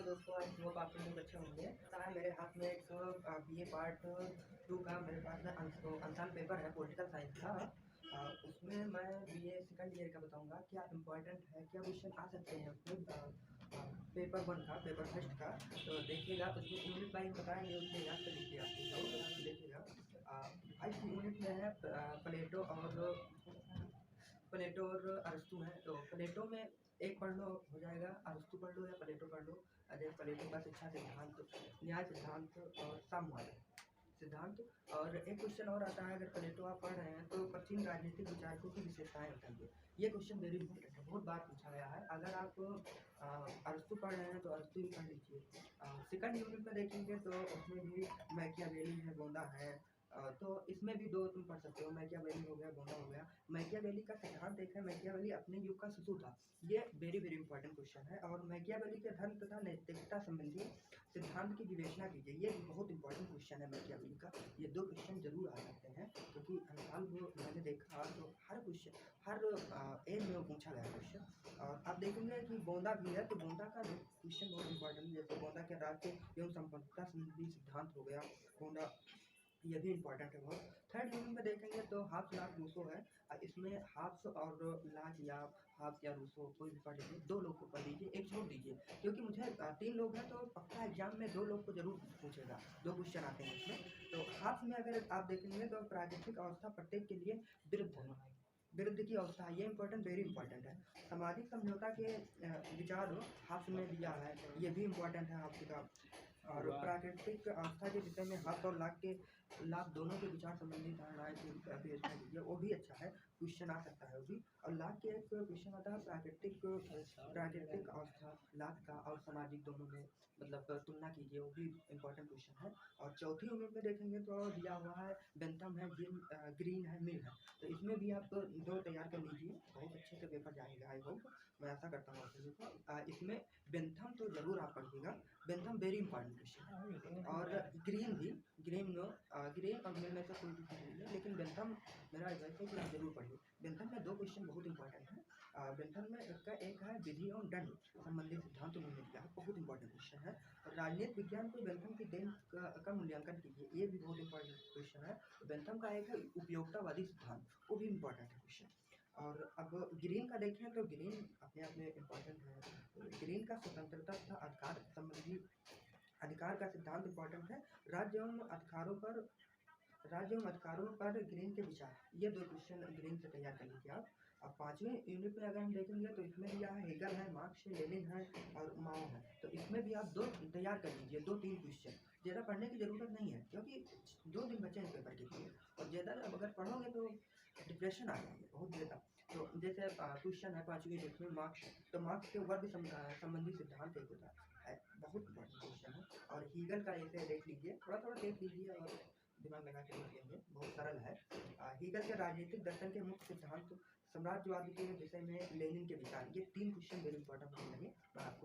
दोस्तों, I hope आप लोग अच्छे होंगे। पता है मेरे हाथ में एक बीए पार्ट 2 का मेरे पास में आंसर पेपर है पॉलिटिकल साइंस का। उसमें मैं बीए सेकंड ईयर का बताऊंगा क्या इम्पोर्टेंट है, क्या क्वेश्चन आ सकते हैं उसमें पेपर 1 का, पेपर फर्स्ट का। तो देखिएगा उसमें यूनिट वाइज बताएंगे, उसमें याद कर लीजिए आप लोग। देखिएगा फर्स्ट यूनिट में है प्लेटो और अरस्तू है। तो प्लेटो में एक पढ़ लो हो जाएगा, अरस्तू पढ़ लो या प्लेटो पढ़ लो। अरे प्लेटो का शिक्षा सिद्धांत, न्याय सिद्धांत और साम्यवाद सिद्धांत। और एक क्वेश्चन और आता है, अगर प्लेटो आप पढ़ रहे हैं तो प्राचीन राजनीतिक विचारकों की विशेषताएं बताइए। ये क्वेश्चन वेरी इंपॉर्टेंट है, बहुत बार पूछा गया है। अगर आप अरस्तू पढ़ रहे हैं तो अरस्तू ही पढ़ लीजिए। सेकंड यूनिट में देखेंगे तो उसमें भी मैकियावेली है, गोंदा है। तो इसमें भी दो तुम पढ़ सकते हो, मैकियावेली हो गया, गोंदा हो गया। मैकियावेली का सिद्धांत एक है, मैकियावेली अपने युग का शिशु था। ये वेरी वेरी इंपॉर्टेंट क्वेश्चन है। और मैकियावेली के धर्म तथा नैतिकता संबंधी सिद्धांत की विवेचना कीजिए। ये भी बहुत इंपॉर्टेंट क्वेश्चन है मैकियावेली का। ये दो क्वेश्चन जरूर आ सकते हैं, क्योंकि हर साल वो मैंने देखा तो हर क्वेश्चन हर एज में वो पूछा गया क्वेश्चन। और आप देखेंगे कि गोंदा भी है, तो गोंदा का क्वेश्चन बहुत इंपॉर्टेंट है। जैसे गोंदा के राज्य एवं संपन्नता संबंधी सिद्धांत हो गया गोंदा, ये भी इंपॉर्टेंट है बहुत। थर्ड यूनिट में देखेंगे तो हाफ्स लाक रूसो है। इसमें हाफ्स और लाक या हाफ्स या रूसो कोई भी पढ़ लीजिए, दो लोग को पढ़ लीजिए, एक छोड़ दीजिए, क्योंकि मुझे 3 लोग हैं तो पक्का एग्जाम में 2 लोग को जरूर पूछेगा, 2 क्वेश्चन आते हैं इसमें। तो हाफ्स में अगर आप देखेंगे तो प्राकृतिक अवस्था प्रत्येक के लिए विरुद्ध है, विरुद्ध की अवस्था, ये इंपॉर्टेंट, वेरी इंपॉर्टेंट है। सामाजिक समझौता के विचार हाफ्स में दिया है, ये भी इंपॉर्टेंट है हाफ्स का। और प्राकृतिक आस्था के विषय में हाथ और लाभ दोनों के विचार संबंधी धारणाएं विवेचना कीजिए, वो भी अच्छा है, क्वेश्चन आ सकता है वो भी। और लाभ के एक क्वेश्चन आता है प्राकृतिक आस्था लाभ का और सामाजिक दोनों में मतलब तुलना कीजिए, वो भी इंपॉर्टेंट क्वेश्चन है। और चौथी यूनिट में देखेंगे तो दिया हुआ है बेंथम है, ग्रीन है, मिल है। तो इसमें भी आप 2 तैयार कर लीजिए, बहुत अच्छे से पेपर जाएगा, आई होप, मैं ऐसा करता हूँ आप लोगों को। इसमें बेंथम तो जरूर आप पढ़िएगा, बेंथम वेरी इंपॉर्टेंट क्वेश्चन है। और ग्रीन भी, ग्रीन और मिल में से कोई भी पढ़ लीजिए, लेकिन बेंथम मेरा एडवाइस है कि आप जरूर पढ़िए। बेंथम में 2 क्वेश्चन बहुत इंपॉर्टेंट है। बेंथम में एक है विधि और दंड संबंधित सिद्धांत उन्होंने दिया है, बहुत इंपॉर्टेंट क्वेश्चन है। और राजनीतिक विज्ञान को बेंथम की देन का मूल्यांकन कीजिए, ये भी बहुत इंपॉर्टेंट क्वेश्चन है। बेंथम का एक है उपयोगितावादी सिद्धांत, वो भी इंपॉर्टेंट है क्वेश्चन। और अब ग्रीन का देखें तो ग्रीन अपने आप में इम्पॉर्टेंट है। तो ग्रीन का स्वतंत्रता तथा अधिकार का सिद्धांत इम्पॉर्टेंट है। राज्य एवं अधिकारों पर ग्रीन के विचार, ये 2 क्वेश्चन ग्रीन से तैयार कर लीजिए आप। अब 5वें यूनिट में अगर हम देखेंगे तो इसमें दिया है हेगल है, मार्क्स है, लेनिन है और माओ है। तो इसमें भी आप 2 तैयार कर लीजिए, 2-3 क्वेश्चन। ज़्यादा पढ़ने की ज़रूरत नहीं है, क्योंकि 2 दिन बचे हैं पेपर के लिए, और ज़्यादा अब अगर पढ़ोगे तो डिप्रेशन आ जाएंगे बहुत ज़्यादा। तो जैसे क्वेश्चन है 5वीं यूनिट में मार्क्स, तो मार्क्स के वर्ग संबंधी सिद्धांत एक होता है, बहुत इंपॉर्टेंट क्वेश्चन है। और हीगल का ऐसे देख लीजिए, थोड़ा थोड़ा देख लीजिए और दिमाग लगा के देख लेंगे, बहुत सरल है। हीगल के राजनीतिक दर्शन के मुख्य सिद्धांत, साम्राज्यवाद के विषय में लेनिन के विचार, ये 3 क्वेश्चन वेरी इंपॉर्टेंट लगे। मैं आपको